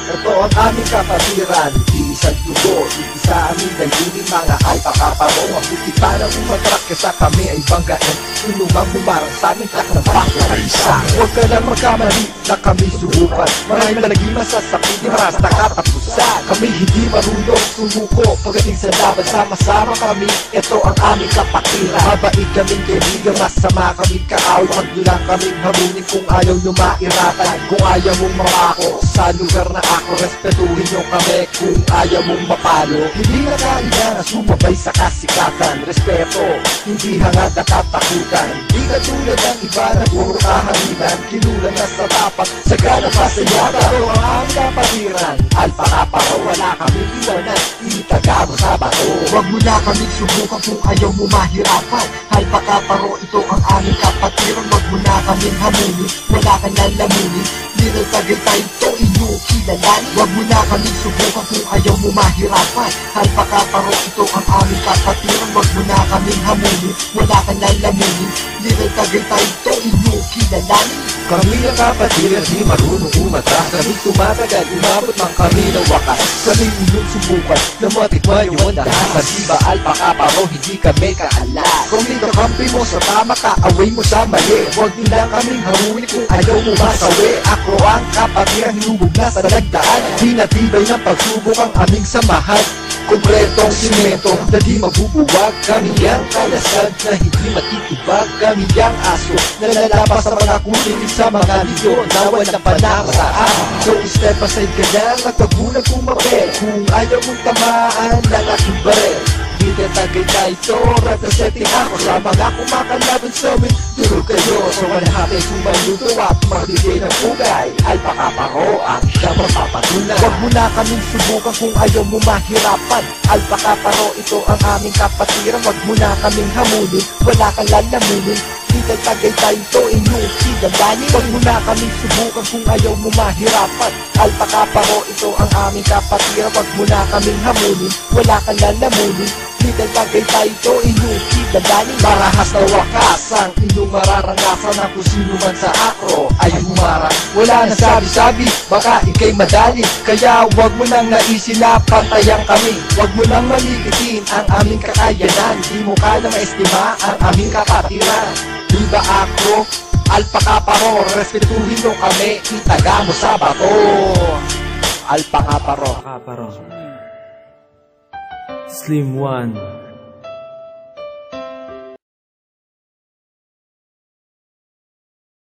Ito ang aming kapatiran, iisang dugo, iisa aming dayunin, mga alpakaparo. Ang buti para umatrak kesa kami ay banggaan, tulungang bumarang sa aming taknabang na isa. Huwag ka lang magkamali na kami subukan, maraming malaging masasakit, di maras na katapusan. Kami hindi marunong sumuko, pagdating sa laban sama-sama kami, ito ang aming kapatiran. Mabait kaming kaibigan, masama kaming kaaway, pag lang kaming hamunin kung ayaw nyo mairatan. Kung ayaw mong mawako sa lugar na ako, respetuhin nyo kami kung ayaw mong mapalo. Hindi na kailangan na sumabay sa kasikatan, respeto, hindi hangad na katakutan. Di katulad ng iba na puro kahalitan, kinulan na sa tapat, sagana pa sa yata. Ito ang aming kapatiran, alpakaparo, wala kaming iwanan, itaga mo sa bato. Huwag mo na kaming subukan kung ayaw mo mahirapan, alpakaparo, ito ang aming kapatiran. Huwag mo na kaming hamunin, wala kang lalamunin, Little Tagaytay ito inyong kilalanin. Huwag mo na kaming subukan kung ayaw mo mahirapan, alpakaparo, ito ang aming kapatiran. Huwag mo na kaming hamunin, wala kang lalamunin, Little Tagaytay ito inyong kilalanin. Kami ang kapatiran, di marunong umatras, kami tumatagal, umabot man kami ng wakas. Kami inyong subukan, na matikman yung andahan. Kasi ba alpakaparo, hindi kami kaalas. Kung di kakampi mo sa tama, kaaway mo sa mali. Huwag nyo lang kaming hamuli kung ayaw mo masawi. Ako ang kapatiran, hinubog na sa nagdaan. Pinatibay ng pagsubok ang aming samahan. Kompletong simento na di mabubuwag. Kami ang kalasag na hindi matitibag. Kami ang aso na lalapas sa mga kulitin sa mga liyo na walang panamasaan. So step aside ka lang at wag mo na kumapel. Kung ayaw mong tamaan ng aking barel, Little Tagaytay ito, representing ako sa mga kumakalaban sa amin. Durog kayo sa walhati, sumaluto at magbigay ng pugay. Alpakaparo ang siyang mapapatunay. Huwag mo na kaming subukan kung ayaw mo mahirapan, alpakaparo, ito ang aming kapatiran. Huwag mo na kaming hamunin, wala kang lalamunin, Little Tagaytay ito inyong kilalanin. Huwag mo na kaming subukan kung ayaw mo mahirapan, alpakaparo, ito ang aming kapatiran. Huwag mo na kaming hamunin, wala kang lalamunin, Little Tagaytay ito inyong kilalanin. Marahas na wakas ang inyong mararanasan, na kung sino man sa akro ay humarang. Wala na sabi-sabi, baka ikay madali, kaya wag mo nang naisin na pantayan kami. Wag mo nang maliitin ang aming kakayanan, di mo kaya maestima ang aming kapatiran. Diba akro, alpakaparo, respetuhin mo kami, itaga mo sa bato. Alpakaparo. Slim One.